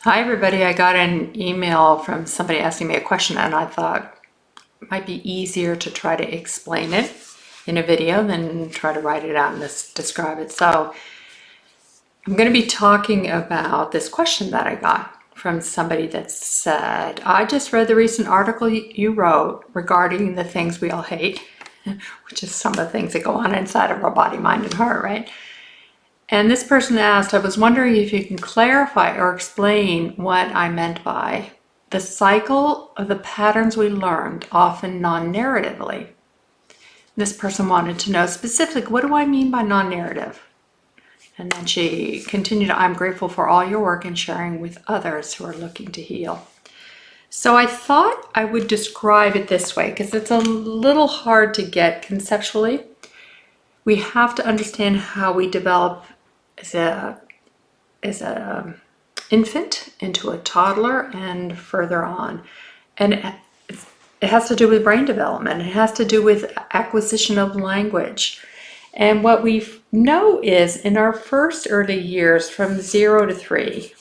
Hi everybody, I got an email from somebody asking me a question and I thought it might be easier to try to explain it in a video than try to write it out and describe it. So I'm going to be talking about this question that I got from somebody that said, I just read the recent article you wrote regarding the things we all hate, which is some of the things that go on inside of our body, mind, and heart, right? And this person asked, I was wondering if you can clarify or explain what I meant by the cycle of the patterns we learned, often non-narratively. This person wanted to know specifically, what do I mean by non-narrative? And then she continued, I'm grateful for all your work and sharing with others who are looking to heal. So I thought I would describe it this way because it's a little hard to get conceptually. We have to understand how we develop as a infant into a toddler and further on. And it has to do with brain development. It has to do with acquisition of language. And what we know is in our first early years, from 0 to 3,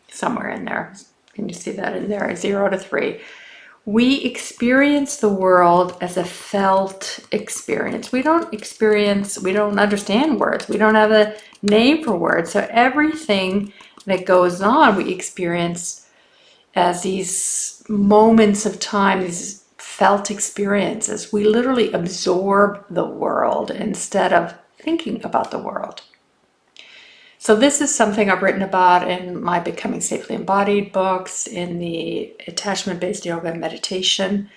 somewhere in there, can you see that in there, 0 to 3, we experience the world as a felt experience. We don't understand words. We don't have a name for words. So everything that goes on, we experience as these moments of time, these felt experiences. We literally absorb the world instead of thinking about the world. So this is something I've written about in my Becoming Safely Embodied books, in the Attachment-Based Yoga and Meditation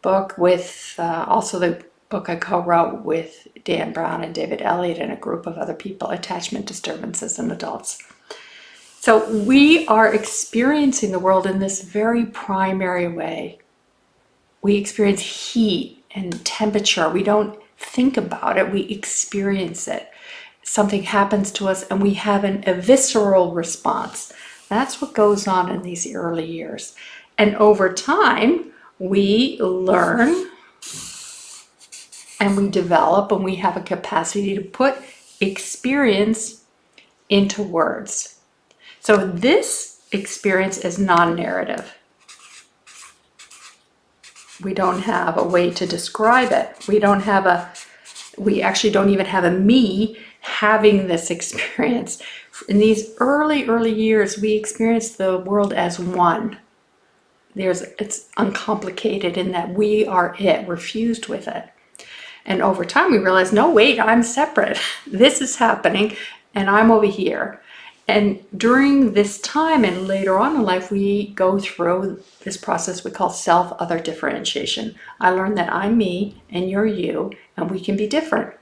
book, with also the book I co-wrote with Dan Brown and David Elliott and a group of other people, Attachment Disturbances in Adults. So we are experiencing the world in this very primary way. We experience heat and temperature. We don't think about it, we experience it. Something happens to us and we have a visceral response. That's what goes on in these early years. And over time, we learn and we develop and we have a capacity to put experience into words. So this experience is non-narrative. We don't have a way to describe it. We actually don't even have a me having this experience. In these early years, we experience the world as one. It's uncomplicated in that we are it, we're fused with it. And over time we realize, no, wait, I'm separate. This is happening and I'm over here. And during this time and later on in life, we go through this process we call self-other differentiation. I learned that I'm me and you're you, and we can be different,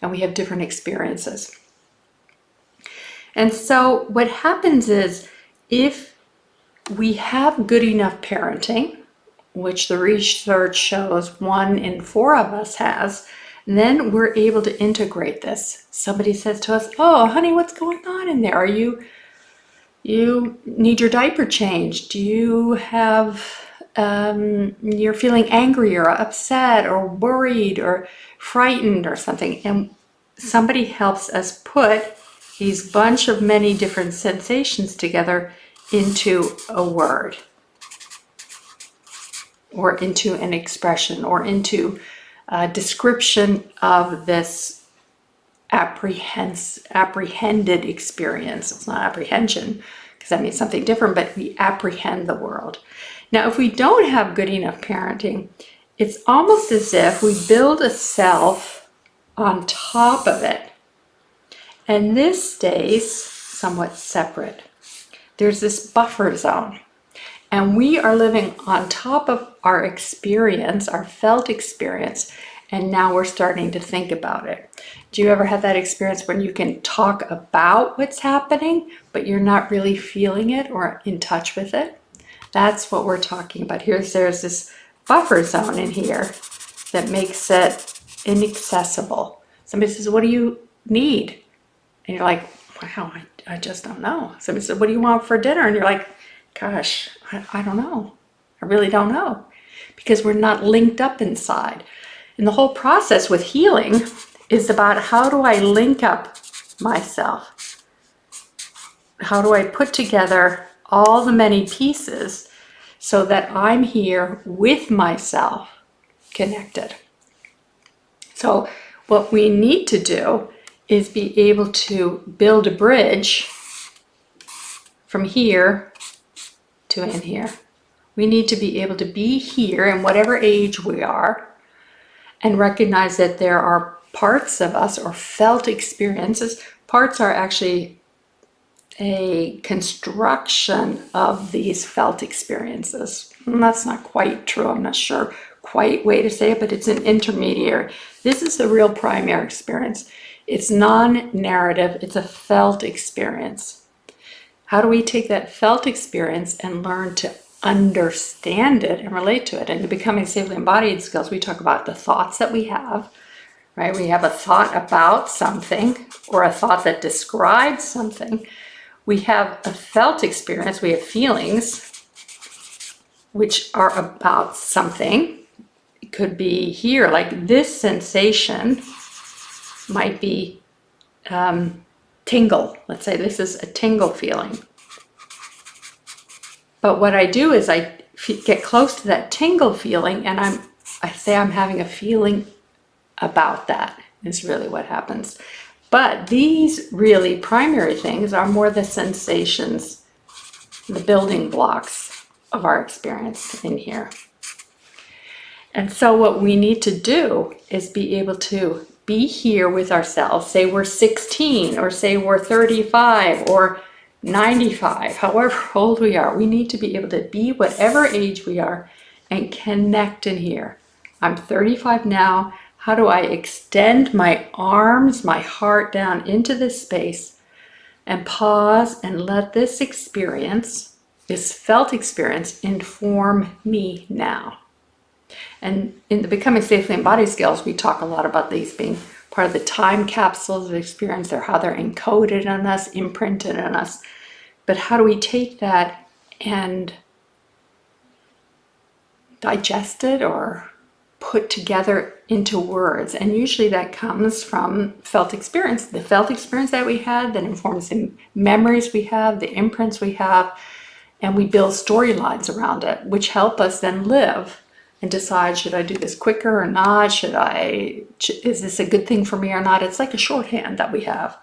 and we have different experiences. And so what happens is, if we have good enough parenting, which the research shows 1 in 4 of us has, then we're able to integrate this. Somebody says to us, oh, honey, what's going on in there? You need your diaper changed? Do you have, you're feeling angry or upset or worried or frightened or something? And somebody helps us put these bunch of many different sensations together into a word, or into an expression, or into a description of this apprehended experience. It's not apprehension, because that means something different, but we apprehend the world. Now, if we don't have good enough parenting, it's almost as if we build a self on top of it, and this stays somewhat separate. There's this buffer zone. And we are living on top of our experience, our felt experience, and now we're starting to think about it. Do you ever have that experience when you can talk about what's happening, but you're not really feeling it or in touch with it? That's what we're talking about here. There's this buffer zone in here that makes it inaccessible. Somebody says, what do you need? And you're like, wow, I just don't know. Somebody says, what do you want for dinner? And you're like, gosh, I don't know. I really don't know, because we're not linked up inside. And the whole process with healing is about, how do I link up myself? How do I put together all the many pieces so that I'm here with myself connected. So what we need to do is be able to build a bridge from here to in here. We need to be able to be here in whatever age we are and recognize that there are parts of us or felt experiences. Parts are actually a construction of these felt experiences. And that's not quite true. I'm not sure quite way to say it, but it's an intermediary. This is the real primary experience. It's non-narrative. It's a felt experience. How do we take that felt experience and learn to understand it and relate to it? And in Becoming Safely Embodied Skills, we talk about the thoughts that we have, right? We have a thought about something or a thought that describes something. We have a felt experience, we have feelings, which are about something. It could be here, like this sensation might be tingle. Let's say this is a tingle feeling. But what I do is I get close to that tingle feeling and I say I'm having a feeling about that is really what happens. But these really primary things are more the sensations, the building blocks of our experience in here. And so what we need to do is be able to be here with ourselves. Say we're 16 or say we're 35 or 95, however old we are. We need to be able to be whatever age we are and connect in here. I'm 35 now. How do I extend my arms, my heart down into this space and pause and let this experience, this felt experience, inform me now? And in the Becoming Safely Embodied Skills, we talk a lot about these being part of the time capsules of experience. They're how they're encoded on us, imprinted on us. But how do we take that and digest it or put together into words? And usually that comes from felt experience, the felt experience that we had that informs the memories we have, the imprints we have, and we build storylines around it, which help us then live and decide, should I do this quicker or not? Is this a good thing for me or not? It's like a shorthand that we have.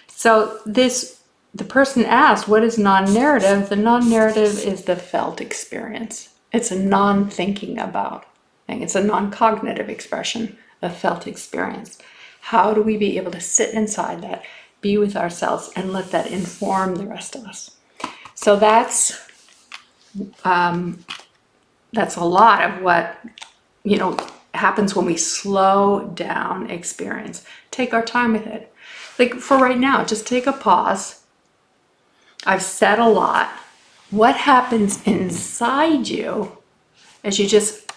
So the person asked, what is non-narrative? The non-narrative is the felt experience. It's a non-thinking about thing. It's a non-cognitive expression of felt experience. How do we be able to sit inside that, be with ourselves, and let that inform the rest of us? So that's a lot of what, happens when we slow down experience. Take our time with it. Like for right now, just take a pause. I've said a lot. What happens inside you as you just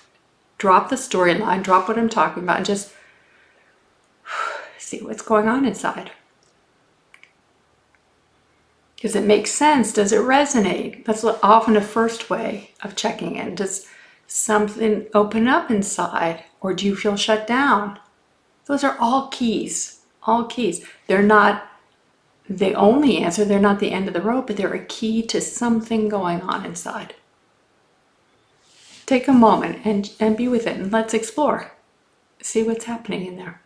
drop the storyline, drop what I'm talking about, and just see what's going on inside? Does it make sense? Does it resonate? That's often a first way of checking in. Does something open up inside, or do you feel shut down? Those are all keys, all keys. They're not the only answer, they're not the end of the road, but they're a key to something going on inside. Take a moment and be with it, and let's explore. See what's happening in there.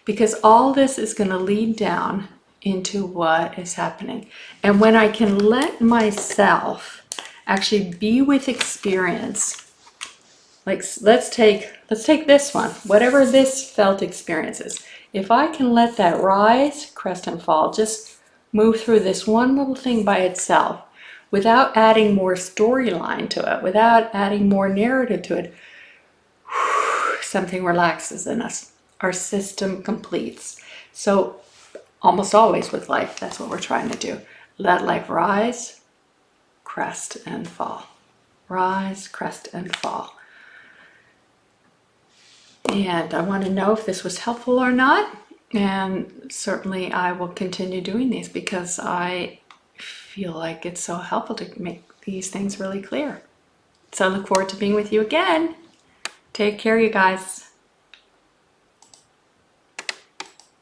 Because all this is going to lead down into what is happening. And when I can let myself actually be with experience, like let's take this one, whatever this felt experience is. If I can let that rise, crest, and fall, just move through this one little thing by itself, without adding more storyline to it, without adding more narrative to it, something relaxes in us. Our system completes. So almost always with life, that's what we're trying to do. Let life rise, crest, and fall. Rise, crest, and fall. And I want to know if this was helpful or not. And certainly I will continue doing these because I feel like it's so helpful to make these things really clear. So I look forward to being with you again. Take care, you guys.